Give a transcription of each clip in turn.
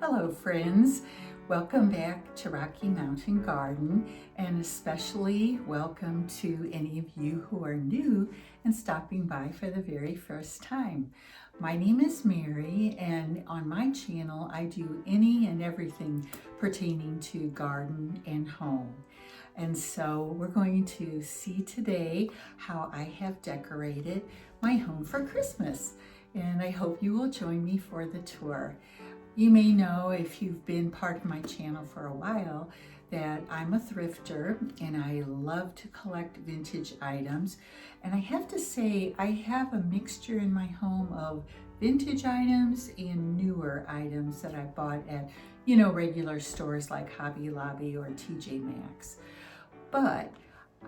Hello friends, welcome back to Rocky Mountain Garden, and especially welcome to any of you who are new and stopping by for the very first time. My name is Mary, and on my channel I do any and everything pertaining to garden and home. And so we're going to see today how I have decorated my home for Christmas, and I hope you will join me for the tour. You may know, if you've been part of my channel for a while, that I'm a thrifter and I love to collect vintage items. And I have to say, I have a mixture in my home of vintage items and newer items that I bought at, regular stores like Hobby Lobby or TJ Maxx. But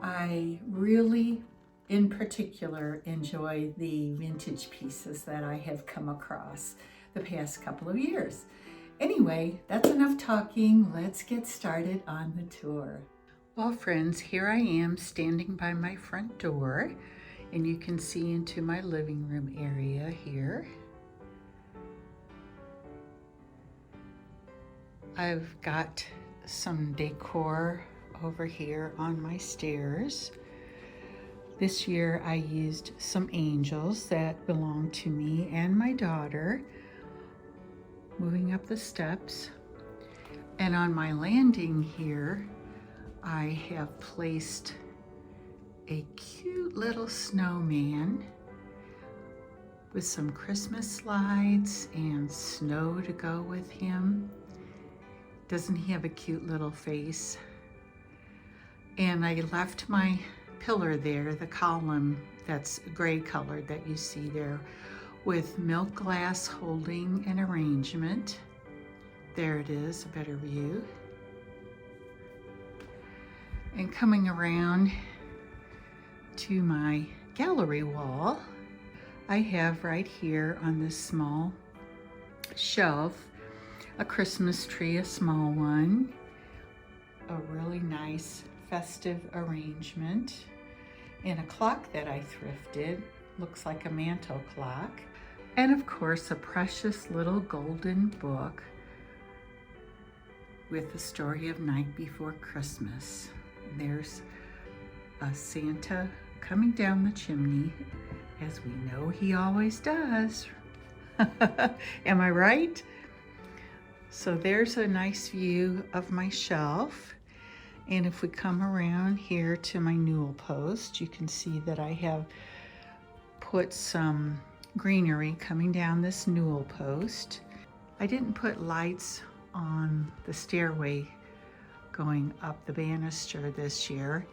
I really, in particular, enjoy the vintage pieces that I have come across the past couple of years. Anyway, that's enough talking. Let's get started on the tour. Well, friends, here I am standing by my front door, and you can see into my living room area here. I've got some decor over here on my stairs. This year I used some angels that belong to me and my daughter, moving up the steps. And on my landing here, I have placed a cute little snowman with some Christmas slides and snow to go with him. Doesn't he have a cute little face? And I left my pillar there, the column that's gray colored that you see there, with milk glass holding an arrangement. There it is, a better view. And coming around to my gallery wall, I have right here on this small shelf a Christmas tree, a small one, a really nice festive arrangement, and a clock that I thrifted. Looks like a mantle clock. And of course, a precious little golden book with the story of Night Before Christmas. There's a Santa coming down the chimney, as we know he always does. Am I right? So there's a nice view of my shelf. And if we come around here to my newel post, you can see that I have put some greenery coming down this newel post. I didn't put lights on the stairway going up the banister this year,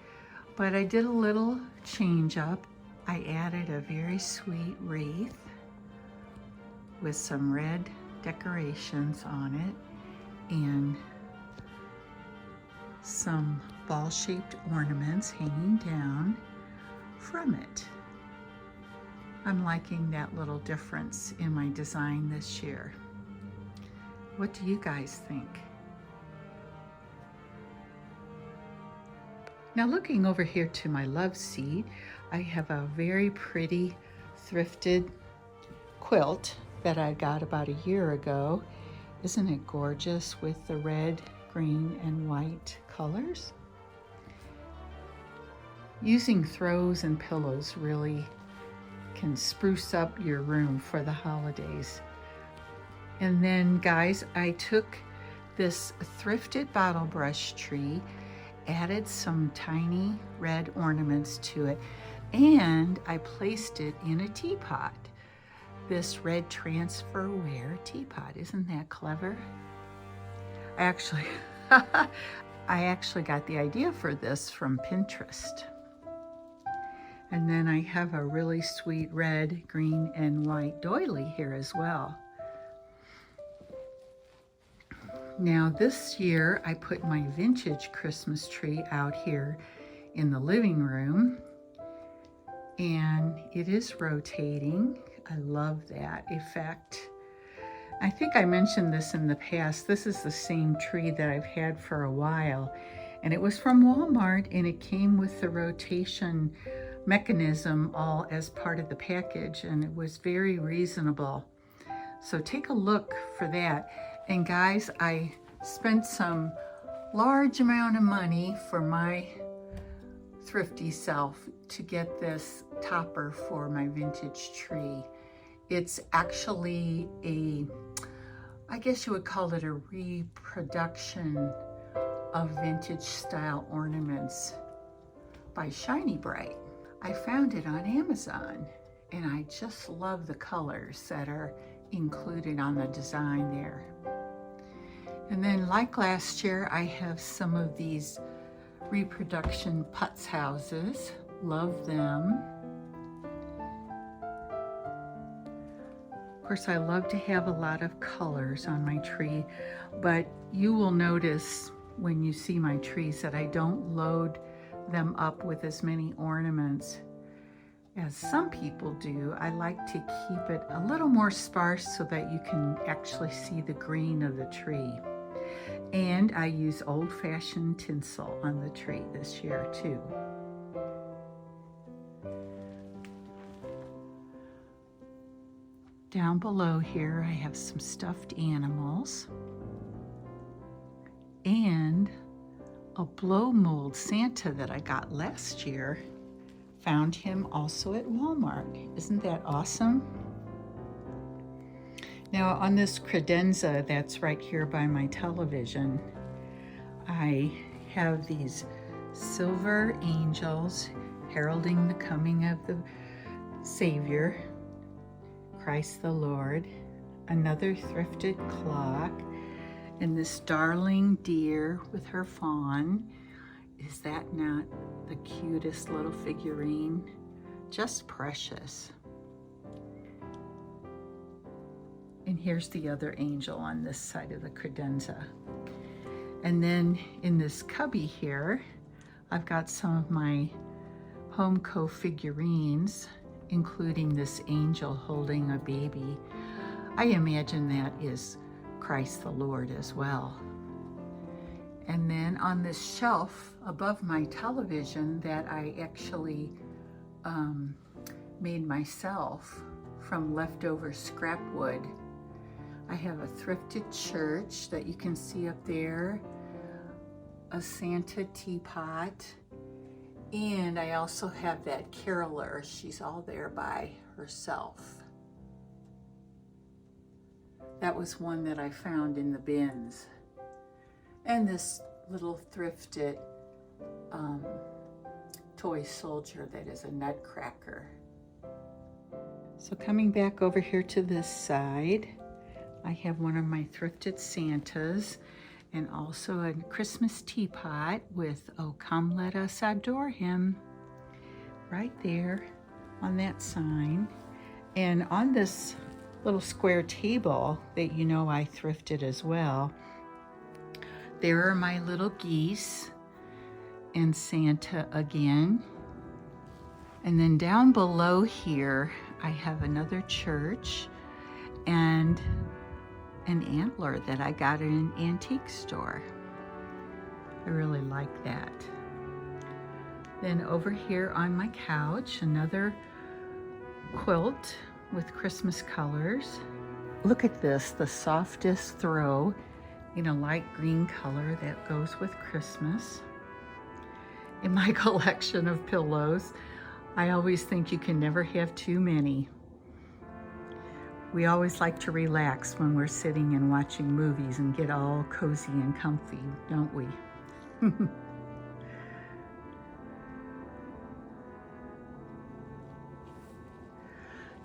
but I did a little change up. I added a very sweet wreath with some red decorations on it and some ball-shaped ornaments hanging down from it. I'm liking that little difference in my design this year. What do you guys think? Now, looking over here to my love seat, I have a very pretty thrifted quilt that I got about a year ago. Isn't it gorgeous with the red, green, and white colors? Using throws and pillows really can spruce up your room for the holidays. And then, guys, I took this thrifted bottle brush tree, added some tiny red ornaments to it, and I placed it in a teapot. This red transferware teapot. Isn't that clever? I actually got the idea for this from Pinterest. And then I have a really sweet red, green, and white doily here as well. Now this year I put my vintage Christmas tree out here in the living room, and it is rotating. I love that effect. I think I mentioned this in the past. This is the same tree that I've had for a while, and it was from Walmart, and it came with the rotation mechanism all as part of the package, and it was very reasonable. So take a look for that. And guys, I spent some large amount of money for my thrifty self to get this topper for my vintage tree. It's actually I guess you would call it a reproduction of vintage style ornaments by Shiny Bright. I found it on Amazon and I just love the colors that are included on the design there. And then like last year, I have some of these reproduction putz houses. Love them. Of course, I love to have a lot of colors on my tree, but you will notice when you see my trees that I don't load them up with as many ornaments as some people do. I like to keep it a little more sparse so that you can actually see the green of the tree. And I use old-fashioned tinsel on the tree this year too. Down below here I have some stuffed animals and a blow mold Santa that I got last year. Found him also at Walmart. Isn't that awesome? Now on this credenza that's right here by my television, I have these silver angels heralding the coming of the Savior, Christ the Lord, another thrifted clock, and this darling deer with her fawn. Is that not the cutest little figurine? Just precious. And here's the other angel on this side of the credenza. And then in this cubby here, I've got some of my Homeco figurines, including this angel holding a baby. I imagine that is Christ the Lord as well. And then on this shelf above my television that I actually made myself from leftover scrap wood, I have a thrifted church that you can see up there, a Santa teapot, and I also have that caroler. She's all there by herself. That was one that I found in the bins. And this little thrifted toy soldier that is a nutcracker. So coming back over here to this side, I have one of my thrifted Santas and also a Christmas teapot with "Oh Come Let Us Adore Him" right there on that sign. And on this little square table that you know I thrifted as well, there are my little geese and Santa again. And then down below here, I have another church and an antler that I got in an antique store. I really like that. Then over here on my couch, another quilt with Christmas colors. Look at this, the softest throw in a light green color that goes with Christmas. In my collection of pillows, I always think you can never have too many. We always like to relax when we're sitting and watching movies and get all cozy and comfy, don't we?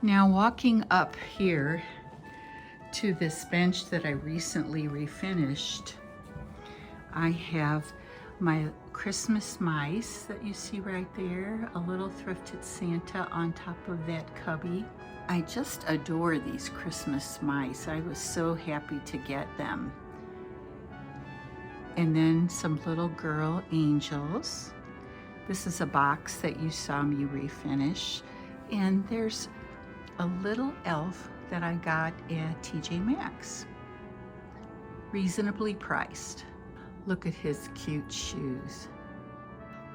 Now walking up here to this bench that I recently refinished, I have my Christmas mice that you see right there, a little thrifted Santa on top of that cubby. I just adore these Christmas mice. I was so happy to get them. And then some little girl angels. This is a box that you saw me refinish. And there's a little elf that I got at TJ Maxx. Reasonably priced. Look at his cute shoes.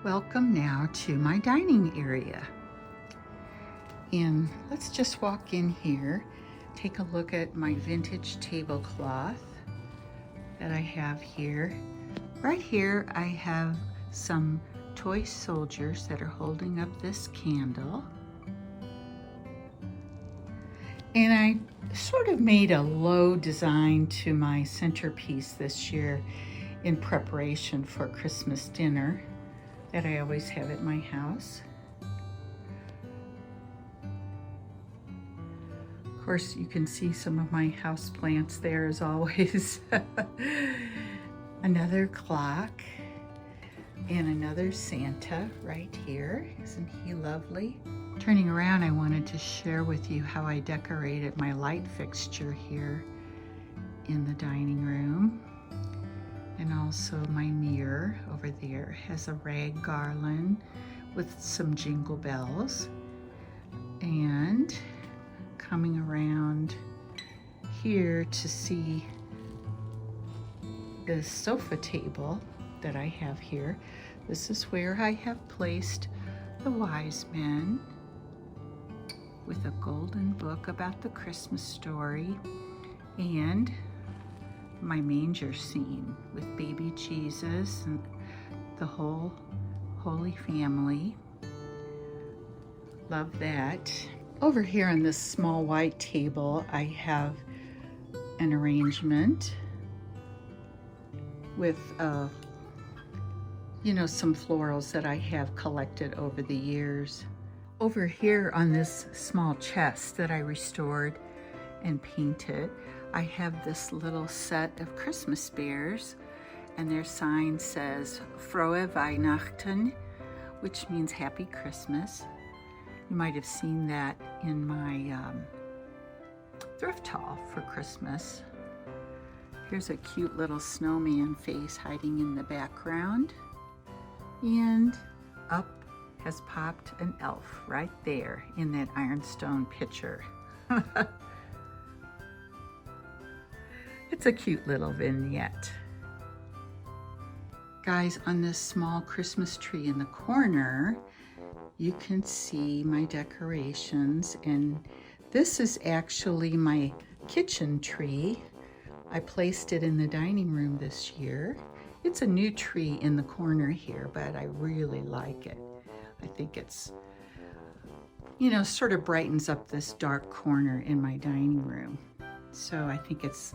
Welcome now to my dining area. And let's just walk in here, take a look at my vintage tablecloth. that I have here. Right here I have some toy soldiers that are holding up this candle. And I sort of made a low design to my centerpiece this year in preparation for Christmas dinner that I always have at my house. Of course, you can see some of my house plants there as always. Another clock and another Santa right here. Isn't he lovely? Turning around, I wanted to share with you how I decorated my light fixture here in the dining room. And also my mirror over there has a rag garland with some jingle bells. And coming around here to see the sofa table that I have here. This is where I have placed the wise men with a golden book about the Christmas story and my manger scene with baby Jesus and the whole Holy Family. Love that. Over here on this small white table, I have an arrangement with some florals that I have collected over the years. Over here on this small chest that I restored and painted, I have this little set of Christmas bears, and their sign says Frohe Weihnachten, which means Happy Christmas. You might have seen that in my thrift haul for Christmas. Here's a cute little snowman face hiding in the background. And up has popped an elf right there in that ironstone pitcher. It's a cute little vignette. Guys, on this small Christmas tree in the corner, you can see my decorations, and this is actually my kitchen tree. I placed it in the dining room this year. It's a new tree in the corner here, but I really like it. I think it's, sort of brightens up this dark corner in my dining room. So I think it's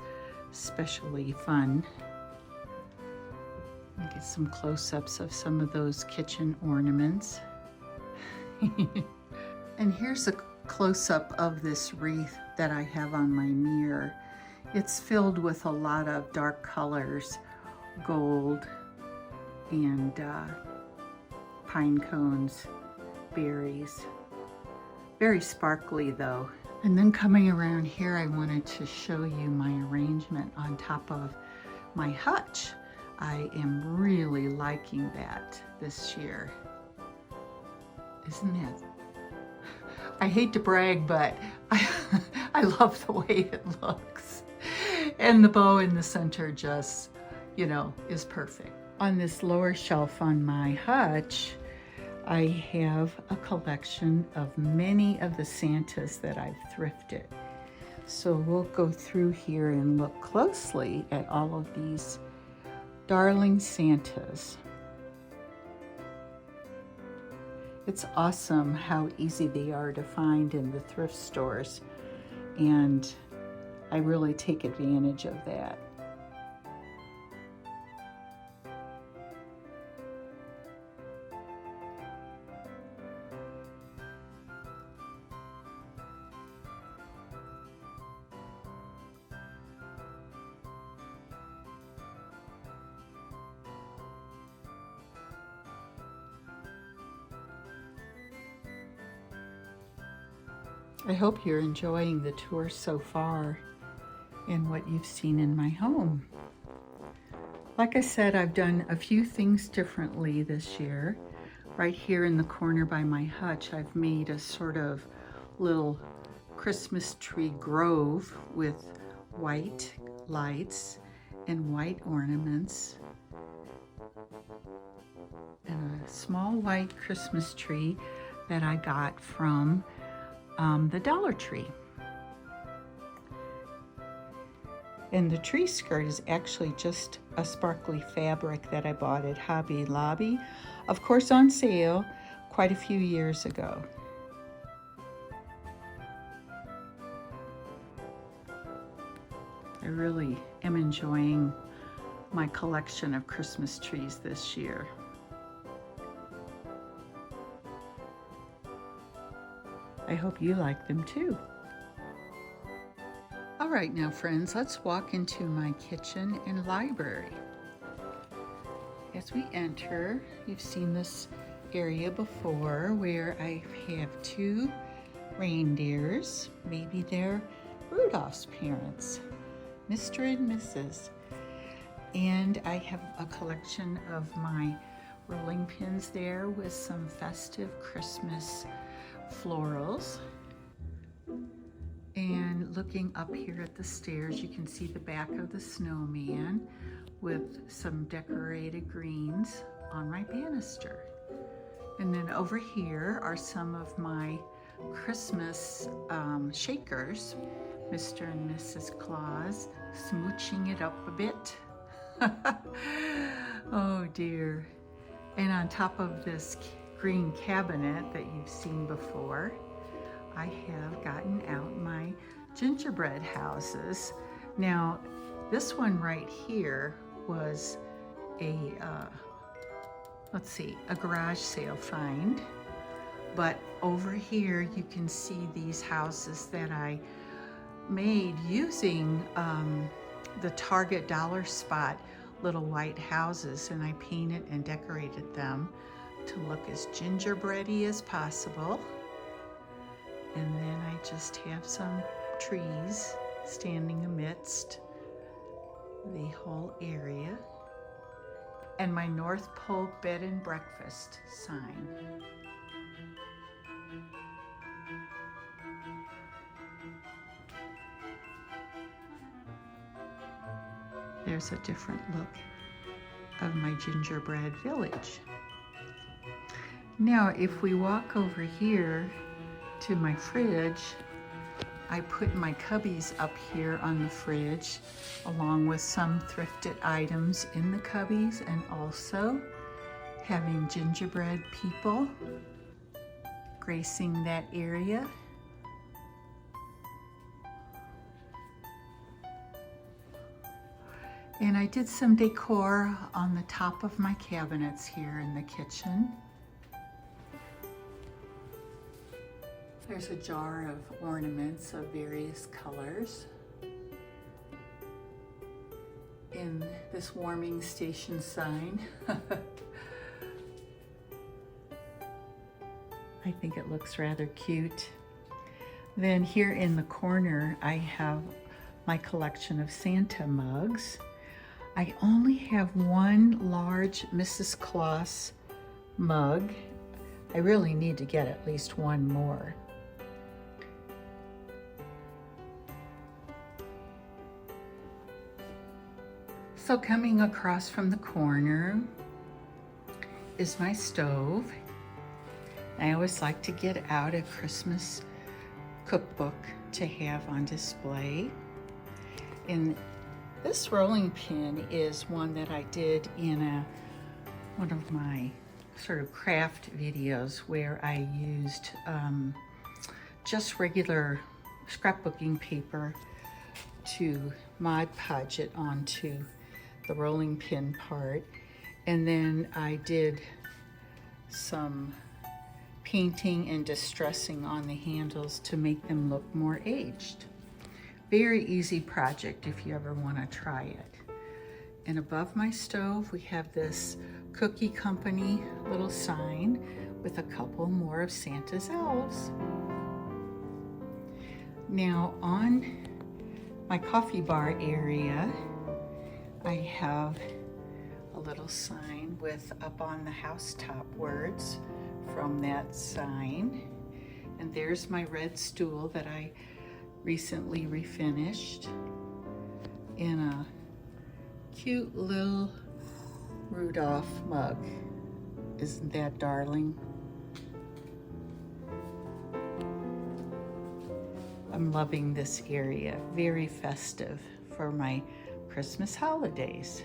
especially fun. I get some close-ups of some of those kitchen ornaments. And here's a close-up of this wreath that I have on my mirror. It's filled with a lot of dark colors, gold and pine cones, berries. Very sparkly though. And then coming around here, I wanted to show you my arrangement on top of my hutch. I am really liking that this year. Isn't it? I hate to brag, but I love the way it looks. And the bow in the center just, is perfect. On this lower shelf on my hutch, I have a collection of many of the Santas that I've thrifted. So we'll go through here and look closely at all of these darling Santas. It's awesome how easy they are to find in the thrift stores, and I really take advantage of that. I hope you're enjoying the tour so far and what you've seen in my home. Like I said, I've done a few things differently this year. Right here in the corner by my hutch, I've made a sort of little Christmas tree grove with white lights and white ornaments and a small white Christmas tree that I got from the Dollar Tree. And the tree skirt is actually just a sparkly fabric that I bought at Hobby Lobby, of course on sale quite a few years ago. I really am enjoying my collection of Christmas trees this year. I hope you like them too. All right now friends, let's walk into my kitchen and library. As we enter, you've seen this area before where I have two reindeers. Maybe they're Rudolph's parents, Mr. and Mrs. And I have a collection of my rolling pins there with some festive Christmas florals. And looking up here at the stairs, you can see the back of the snowman with some decorated greens on my banister. And then over here are some of my Christmas shakers, Mr. and Mrs. Claus, smooching it up a bit. Oh dear. And on top of this green cabinet that you've seen before, I have gotten out my gingerbread houses. Now, this one right here was a, a garage sale find. But over here, you can see these houses that I made using the Target Dollar Spot little white houses, and I painted and decorated them to look as gingerbready as possible. And then I just have some trees standing amidst the whole area. And my North Pole bed and breakfast sign. There's a different look of my gingerbread village. Now, if we walk over here to my fridge, I put my cubbies up here on the fridge along with some thrifted items in the cubbies, and also having gingerbread people gracing that area. And I did some decor on the top of my cabinets here in the kitchen. There's a jar of ornaments of various colors in this warming station sign. I think it looks rather cute. Then here in the corner, I have my collection of Santa mugs. I only have one large Mrs. Claus mug. I really need to get at least one more. So coming across from the corner is my stove. I always like to get out a Christmas cookbook to have on display. And this rolling pin is one that I did in one of my sort of craft videos where I used just regular scrapbooking paper to Mod Podge it onto the rolling pin part. And then I did some painting and distressing on the handles to make them look more aged. Very easy project if you ever want to try it. And above my stove, we have this Cookie Company little sign with a couple more of Santa's elves. Now on my coffee bar area, I have a little sign with up on the housetop words from that sign. And there's my red stool that I recently refinished in a cute little Rudolph mug. Isn't that darling? I'm loving this area. Very festive for my Christmas holidays.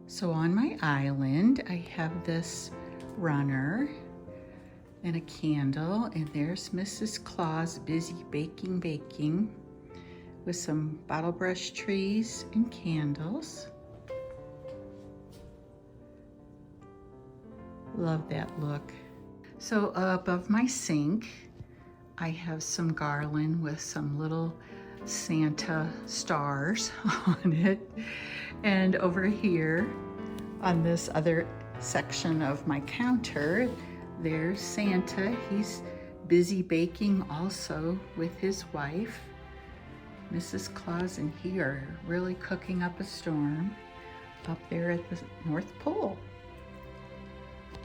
So on my island, I have this runner and a candle, and there's Mrs. Claus busy baking with some bottle brush trees and candles. Love that look. So above my sink, I have some garland with some little Santa stars on it. And over here on this other section of my counter, there's Santa. He's busy baking also with his wife. Mrs. Claus and he are really cooking up a storm up there at the North Pole.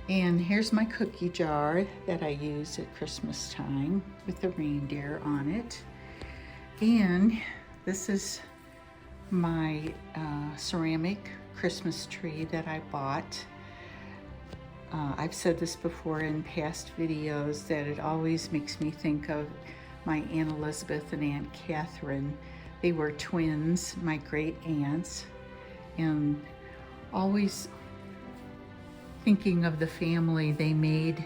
And here's my cookie jar that I use at Christmas time with the reindeer on it. And this is my ceramic Christmas tree that I bought. I've said this before in past videos that it always makes me think of my Aunt Elizabeth and Aunt Catherine. They were twins, my great aunts, and always thinking of the family, they made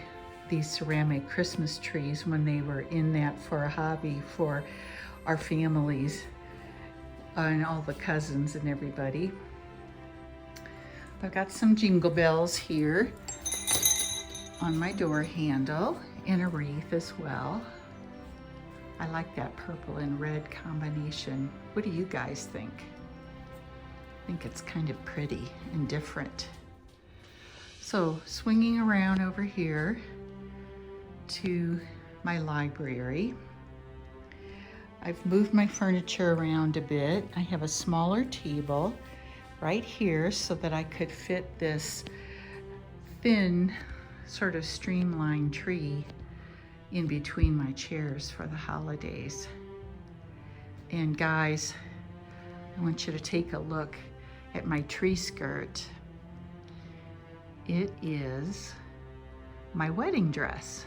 these ceramic Christmas trees when they were in that for a hobby for our families and all the cousins and everybody. I've got some jingle bells here on my door handle and a wreath as well. I like that purple and red combination. What do you guys think? I think it's kind of pretty and different. So swinging around over here to my library. I've moved my furniture around a bit. I have a smaller table right here so that I could fit this thin, sort of streamlined tree in between my chairs for the holidays. And guys, I want you to take a look at my tree skirt. It is my wedding dress.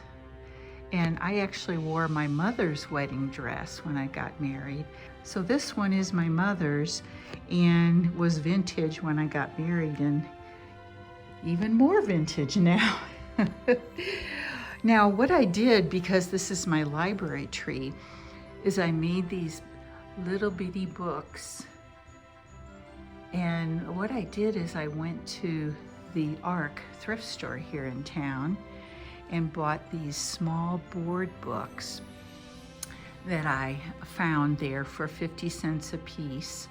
And I actually wore my mother's wedding dress when I got married. So this one is my mother's and was vintage when I got married, and even more vintage now. Now what I did, because this is my library tree, is I made these little bitty books. And what I did is I went to the Ark thrift store here in town and bought these small board books that I found there for 50 cents a piece.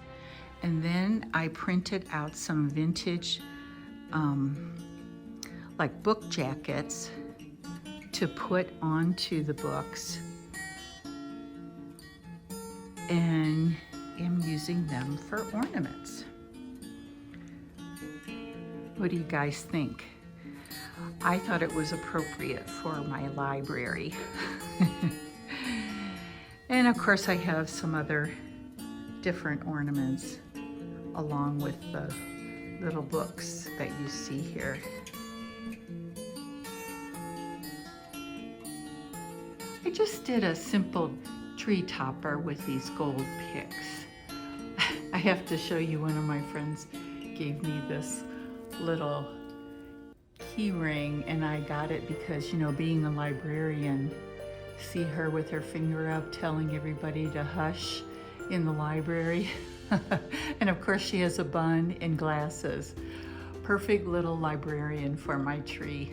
And then I printed out some vintage like book jackets to put onto the books, and am using them for ornaments. What do you guys think? I thought it was appropriate for my library. And of course I have some other different ornaments along with the little books that you see here. I just did a simple tree topper with these gold picks. I have to show you, one of my friends gave me this little key ring, and I got it because, you know, being a librarian, see her with her finger up telling everybody to hush in the library. And of course she has a bun and glasses. Perfect little librarian for my tree.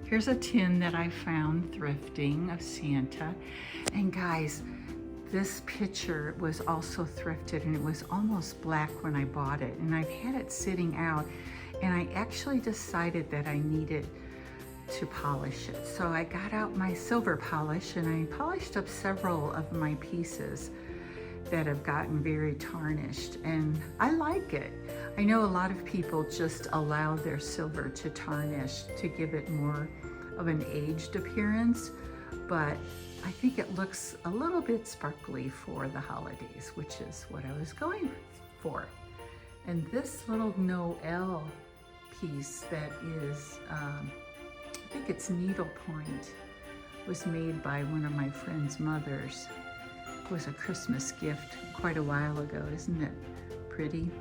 Here's a tin that I found thrifting of Santa. And guys, this picture was also thrifted, and it was almost black when I bought it. And I've had it sitting out, and I actually decided that I needed to polish it. So I got out my silver polish and I polished up several of my pieces that have gotten very tarnished, and I like it. I know a lot of people just allow their silver to tarnish to give it more of an aged appearance, but I think it looks a little bit sparkly for the holidays, which is what I was going for. And this little Noel piece that is, I think it's needlepoint was made by one of my friend's mothers. It was a Christmas gift quite a while ago. Isn't it pretty?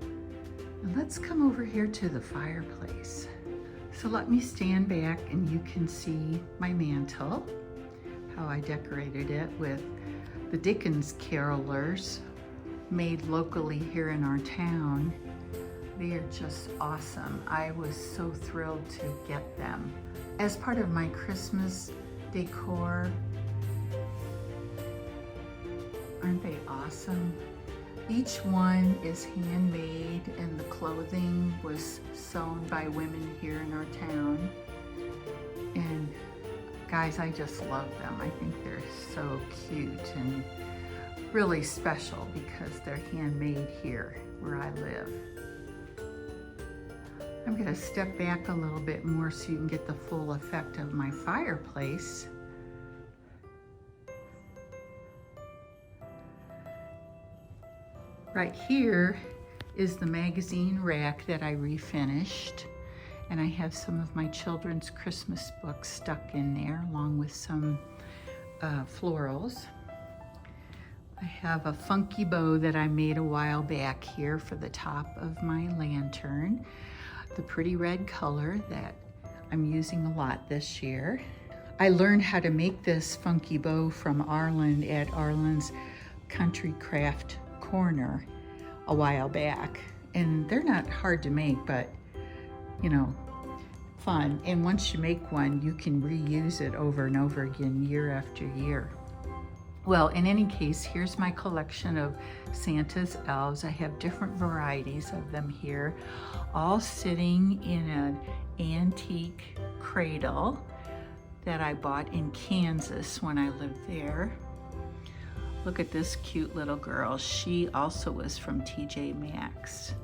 And let's come over here to the fireplace. So let me stand back and you can see my mantle, how I decorated it with the Dickens carolers made locally here in our town. They are just awesome. I was so thrilled to get them. As part of my Christmas decor, aren't they awesome? Each one is handmade and the clothing was sewn by women here in our town. And guys, I just love them. I think they're so cute and really special because they're handmade here where I live. I'm gonna step back a little bit more so you can get the full effect of my fireplace. Right here is the magazine rack that I refinished, and I have some of my children's Christmas books stuck in there along with some florals. I have a funky bow that I made a while back here for the top of my lantern, the pretty red color that I'm using a lot this year. I learned how to make this funky bow from Arlen at Arlen's Country Craft Corner a while back, and they're not hard to make, but you know, fun. And once you make one, you can reuse it over and over again year after year. Well, in any case, here's my collection of Santa's elves. I have different varieties of them here, all sitting in an antique cradle that I bought in Kansas when I lived there. Look at this cute little girl. She also was from TJ Maxx.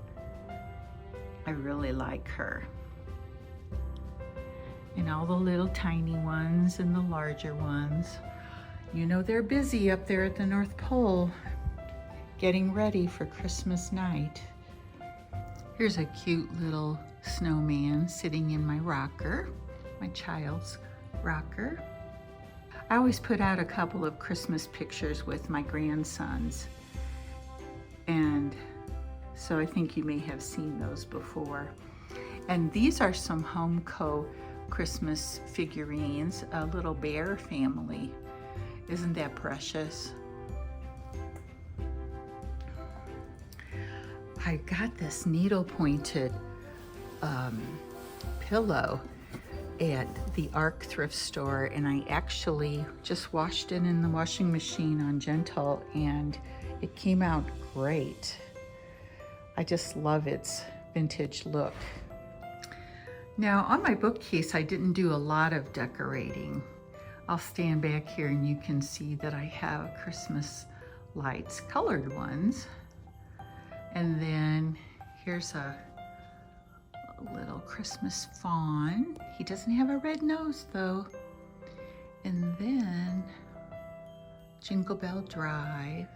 I really like her. And all the little tiny ones and the larger ones. You know they're busy up there at the North Pole getting ready for Christmas night. Here's a cute little snowman sitting in my rocker, my child's rocker. I always put out a couple of Christmas pictures with my grandsons, and so I think you may have seen those before. And these are some Homeco Christmas figurines, a little bear family. Isn't that precious? I got this needle-pointed pillow at the Ark thrift store, and I actually just washed it in the washing machine on Gentle, and it came out great. I just love its vintage look. Now on my bookcase, I didn't do a lot of decorating. I'll stand back here and you can see that I have Christmas lights, colored ones. And then here's a little Christmas fawn. He doesn't have a red nose though. And then Jingle Bell Drive.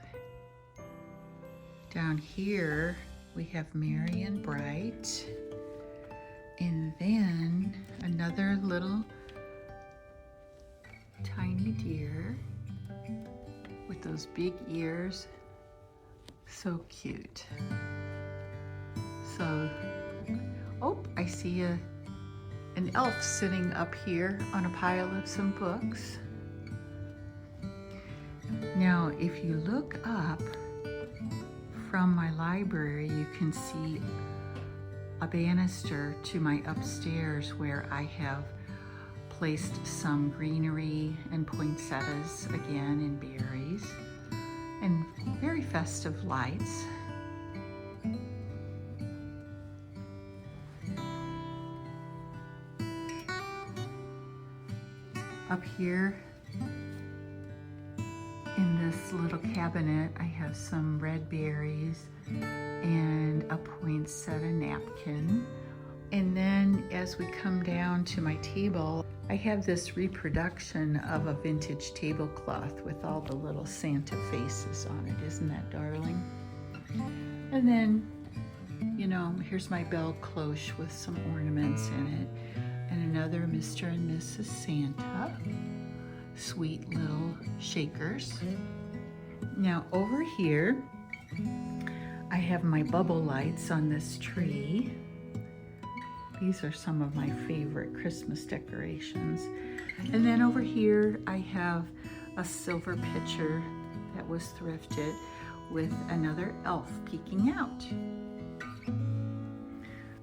Down here we have Merry and Bright. And then another little tiny deer with those big ears. So cute. So, oh, I see an elf sitting up here on a pile of some books. Now, if you look up from my library, you can see a banister to my upstairs where I have placed some greenery and poinsettias again and berries and very festive lights. Up here in this little cabinet, I have some red berries and a poinsettia napkin. And then as we come down to my table, I have this reproduction of a vintage tablecloth with all the little Santa faces on it. Isn't that darling? And then, you know, here's my belle cloche with some ornaments in it. and another Mr. and Mrs. Santa. Sweet little shakers. Now over here, I have my bubble lights on this tree. These are some of my favorite Christmas decorations. And then over here, I have a silver pitcher that was thrifted with another elf peeking out.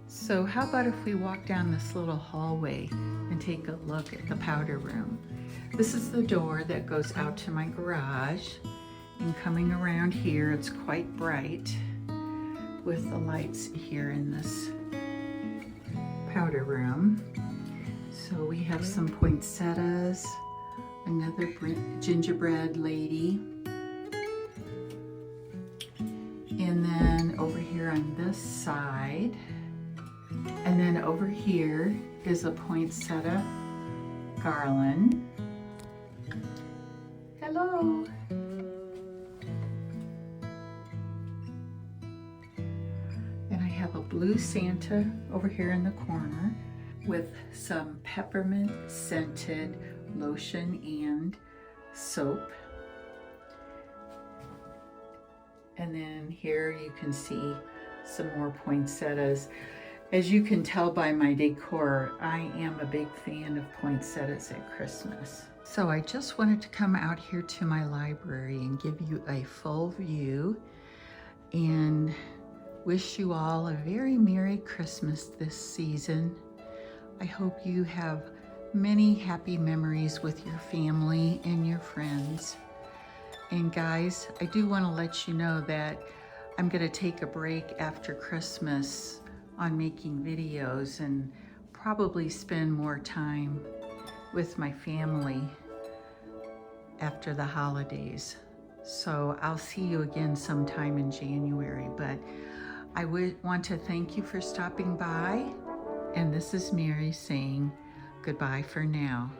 So how about if we walk down this little hallway and take a look at the powder room? This is the door that goes out to my garage. And coming around here, it's quite bright with the lights here in this powder room. So we have some poinsettias, another gingerbread lady, and then over here on this side, and then over here is a poinsettia garland. Hello. And I have a blue Santa over here in the corner with some peppermint scented lotion and soap. And then here you can see some more poinsettias. As you can tell by my decor, I am a big fan of poinsettias at Christmas. So I just wanted to come out here to my library and give you a full view and wish you all a very Merry Christmas this season. I hope you have many happy memories with your family and your friends. And guys, I do want to let you know that I'm going to take a break after Christmas on making videos and probably spend more time with my family after the holidays. So I'll see you again sometime in January, but I would want to thank you for stopping by. And this is Mary saying goodbye for now.